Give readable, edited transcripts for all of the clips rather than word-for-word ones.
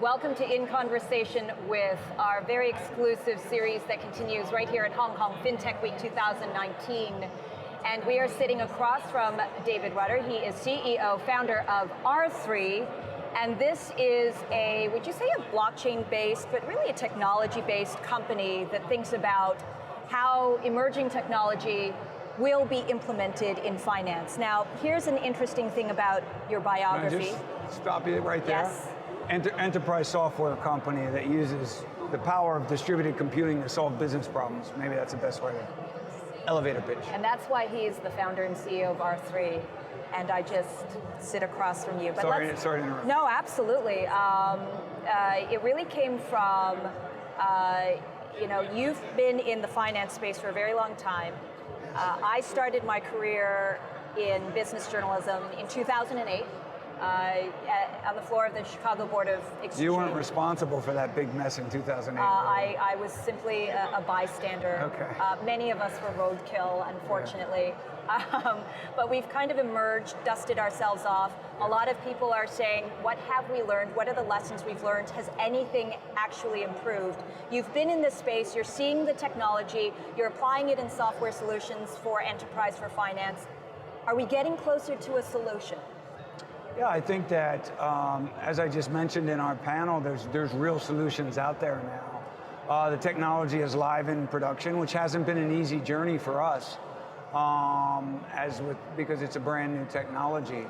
Welcome to In Conversation with our very exclusive series that continues right here at Hong Kong FinTech Week 2019. And we are sitting across from David Rutter. He is CEO, founder of R3. And this is a, would you say a blockchain-based, but really a technology-based company that thinks about how emerging technology will be implemented in finance. Now, here's an interesting thing about your biography. Can I just stop you right there? Yes. Enterprise software company that uses the power of distributed computing to solve business problems. Maybe that's the best way to elevator pitch. And that's why he's the founder and CEO of R3. And I just sit across from you. But sorry to interrupt. No, absolutely. It really came from, you've been in the finance space for a very long time. I started my career in business journalism in 2008. On the floor of the Chicago Board of Exchange. You weren't responsible for that big mess in 2008. I was simply a bystander. Okay. Many of us were roadkill, unfortunately. Yeah. But we've kind of emerged, dusted ourselves off. A lot of people are saying, what have we learned? What are the lessons we've learned? Has anything actually improved? You've been in this space, you're seeing the technology, you're applying it in software solutions for enterprise, for finance. Are we getting closer to a solution? Yeah, I think that, as I just mentioned in our panel, there's real solutions out there now. The technology is live in production, which hasn't been an easy journey for us, because it's a brand new technology.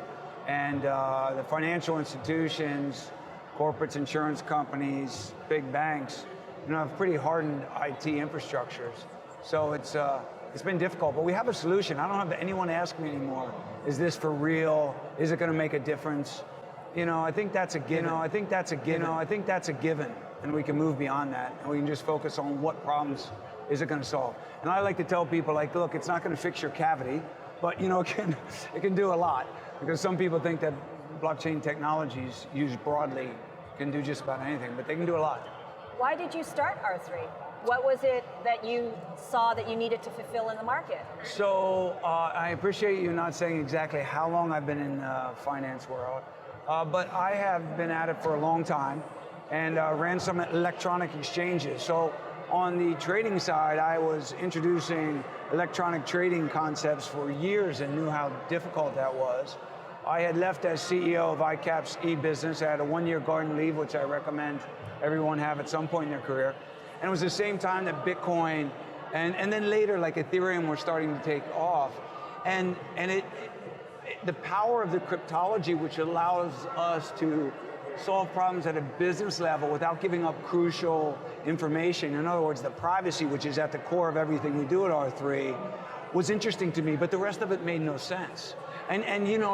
And the financial institutions, corporates, insurance companies, big banks, have pretty hardened IT infrastructures. So it's been difficult, but we have a solution. I don't have anyone ask me anymore, is this for real? Is it going to make a difference? I think that's a given. I think that's a given, and we can move beyond that, and we can just focus on what problems is it going to solve. And I like to tell people, look, it's not going to fix your cavity, but it can do a lot, because some people think that blockchain technologies used broadly can do just about anything, but they can do a lot. Why did you start R3? What was it that you saw that you needed to fulfill in the market? So I appreciate you not saying exactly how long I've been in the finance world, but I have been at it for a long time and ran some electronic exchanges. So on the trading side, I was introducing electronic trading concepts for years and knew how difficult that was. I had left as CEO of iCap's e-business. I had a one-year garden leave, which I recommend everyone have at some point in their career. And it was the same time that Bitcoin and then later, like Ethereum, were starting to take off. And the power of the cryptology, which allows us to solve problems at a business level without giving up crucial information. In other words, the privacy, which is at the core of everything we do at R3, was interesting to me, but the rest of it made no sense. And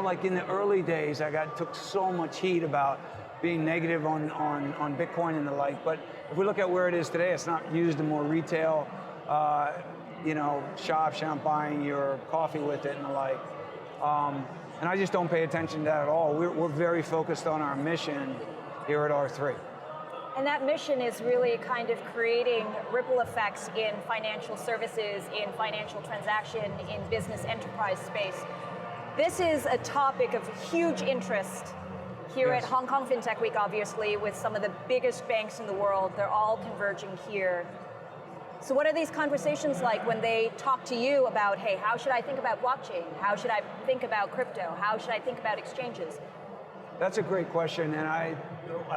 like in the early days, I took so much heat about being negative on Bitcoin and the like, but if we look at where it is today, it's not used in more retail, shops, you're not buying your coffee with it and the like. And I just don't pay attention to that at all. We're very focused on our mission here at R3. And that mission is really kind of creating ripple effects in financial services, in financial transaction, in business enterprise space. This is a topic of huge interest here at Hong Kong FinTech Week, obviously, with some of the biggest banks in the world. They're all converging here. So what are these conversations like when they talk to you about, hey, how should I think about blockchain? How should I think about crypto? How should I think about exchanges? That's a great question, and I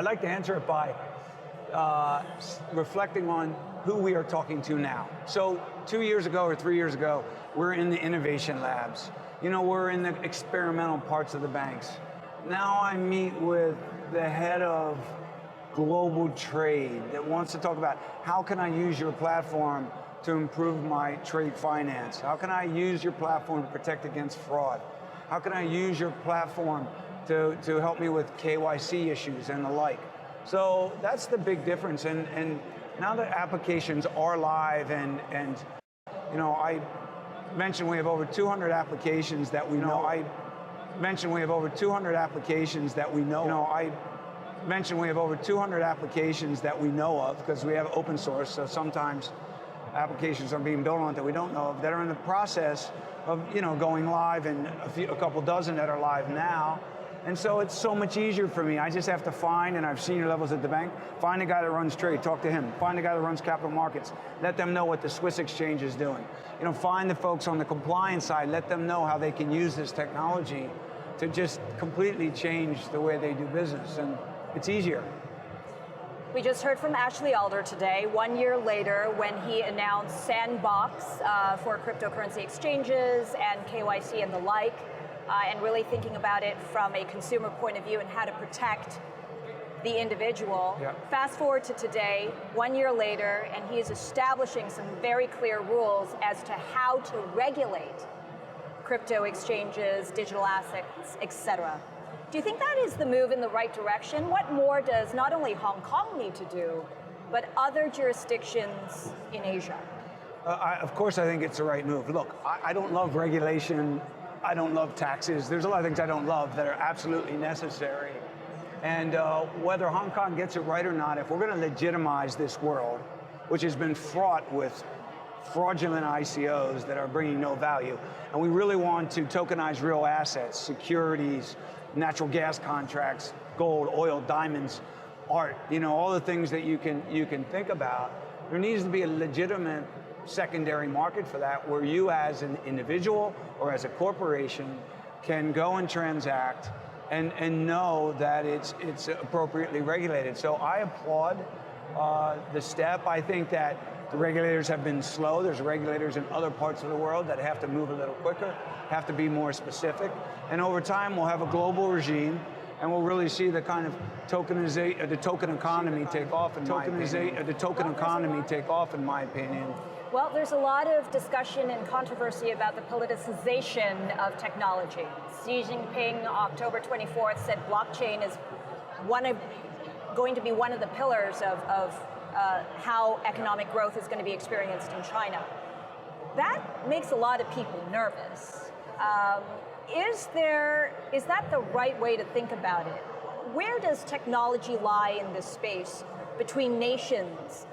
like to answer it by reflecting on who we are talking to now. So 2 years ago or 3 years ago, we're in the innovation labs. We're in the experimental parts of the banks. Now I meet with the head of global trade that wants to talk about how can I use your platform to improve my trade finance? How can I use your platform to protect against fraud? How can I use your platform to help me with KYC issues and the like? So that's the big difference. And now that applications are live and I mentioned we have over 200 applications that we know. I mentioned we have over 200 applications that we know. I mentioned we have over 200 applications that we know of because we have open source, so sometimes applications are being built on it that we don't know of that are in the process of going live, and a couple dozen that are live now. And so it's so much easier for me. I just have to find, and I have senior levels at the bank, find a guy that runs trade, talk to him. Find a guy that runs capital markets, let them know what the Swiss exchange is doing. You know, find the folks on the compliance side, let them know how they can use this technology to just completely change the way they do business, and it's easier. We just heard from Ashley Alder today, 1 year later, when he announced Sandbox for cryptocurrency exchanges and KYC and the like, and really thinking about it from a consumer point of view and how to protect the individual. Yeah. Fast forward to today, 1 year later, and he is establishing some very clear rules as to how to regulate crypto exchanges, digital assets, etc. Do you think that is the move in the right direction? What more does not only Hong Kong need to do, but other jurisdictions in Asia? Of course, I think it's the right move. Look, I don't love regulation. I don't love taxes. There's a lot of things I don't love that are absolutely necessary. And whether Hong Kong gets it right or not, if we're going to legitimize this world, which has been fraught with fraudulent ICOs that are bringing no value, and we really want to tokenize real assets, securities, natural gas contracts, gold, oil, diamonds, art, you know, all the things that you can think about, there needs to be a legitimate secondary market for that, where you as an individual or as a corporation can go and transact and know that it's appropriately regulated. So I applaud the step. I think that the regulators have been slow. There's regulators in other parts of the world that have to move a little quicker, have to be more specific. And over time, we'll have a global regime, and we'll really see the kind of tokenization, the token economy take off in my opinion. The token economy take off, in my opinion. Well, there's a lot of discussion and controversy about the politicization of technology. Xi Jinping, October 24th, said blockchain is going to be one of the pillars of how economic growth is going to be experienced in China. That makes a lot of people nervous. Is that the right way to think about it? Where does technology lie in this space between nations,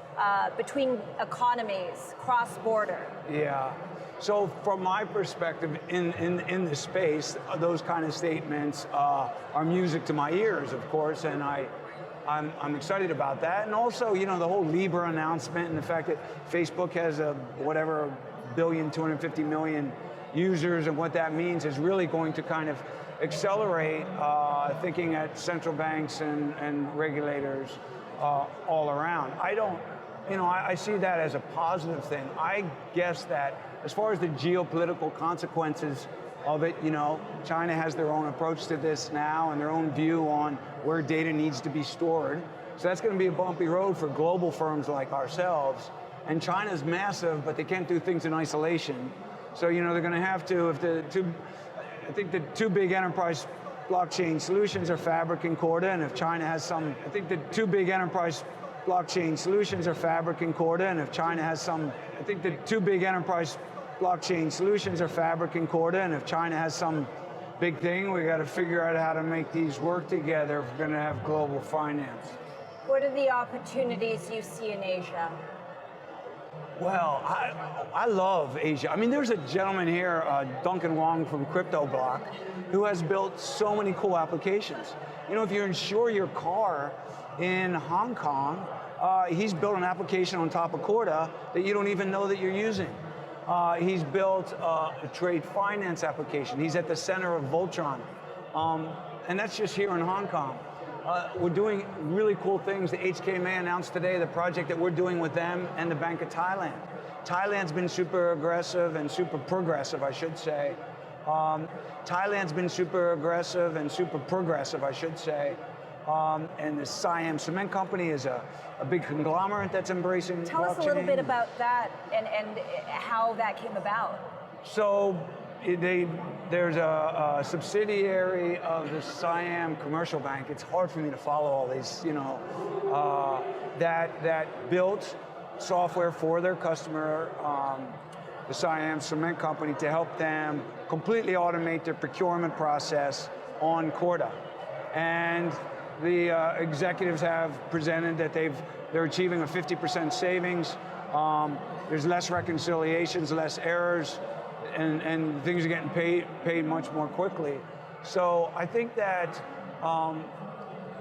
between economies, cross-border? Yeah. So from my perspective, in the space, those kind of statements are music to my ears, of course, and I'm excited about that. And also, you know, the whole Libra announcement and the fact that Facebook has a whatever 250 million users, and what that means is really going to kind of accelerate thinking at central banks and regulators all around. I see that as a positive thing. I guess that as far as the geopolitical consequences of it, you know, China has their own approach to this now and their own view on where data needs to be stored. So that's going to be a bumpy road for global firms like ourselves. And China's massive, but they can't do things in isolation. So, you know, they're going to have to, I think the two big enterprise blockchain solutions are Fabric and Corda, and if China has some, I think the two big enterprise blockchain solutions are Fabric and Corda, and if China has some, I think the two big enterprise blockchain solutions are Fabric and Corda, and if China has some big thing, we got to figure out how to make these work together if we're going to have global finance. What are the opportunities you see in Asia? Well, I love Asia. I mean, there's a gentleman here, Duncan Wong from CryptoBlock, who has built so many cool applications. You know, if you insure your car in Hong Kong, he's built an application on top of Corda that you don't even know that you're using. He's built a trade finance application. He's at the center of Voltron. And that's just here in Hong Kong. We're doing really cool things. The HKMA announced today the project that we're doing with them and the Bank of Thailand. Thailand's been super aggressive and super progressive, I should say. Thailand's been super aggressive and super progressive, I should say. And the Siam cement company is a big conglomerate that's embracing Tell blockchain. us a little bit about that and how that came about. So there's a subsidiary of the Siam Commercial Bank. It's hard for me to follow all these, you know, that built software for their customer, the Siam Cement Company, to help them completely automate their procurement process on Corda. And the executives have presented that they're achieving a 50% savings. There's less reconciliations, less errors, and things are getting paid much more quickly. So I think that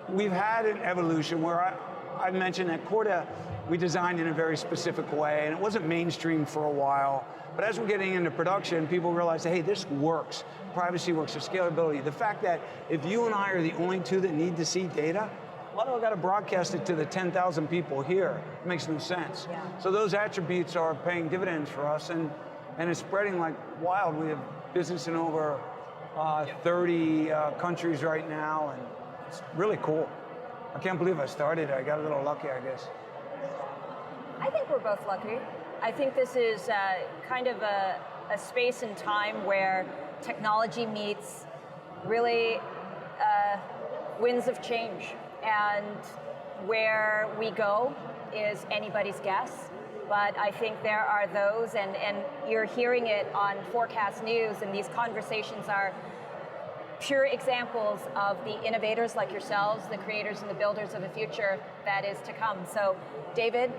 we've had an evolution where I mentioned that Corda, we designed in a very specific way, and it wasn't mainstream for a while. But as we're getting into production, people realize, hey, this works. Privacy works, the scalability. The fact that if you and I are the only two that need to see data, why do I got to broadcast it to the 10,000 people here? It makes no sense. Yeah. So those attributes are paying dividends for us, and it's spreading like wild. We have business in over 30 countries right now, and it's really cool. I can't believe I started. I got a little lucky, I guess. I think we're both lucky. I think this is kind of a space and time where technology meets really winds of change, and where we go is anybody's guess. But I think there are those, and you're hearing it on Forecast News, and these conversations are pure examples of the innovators like yourselves, the creators and the builders of the future that is to come. So, David,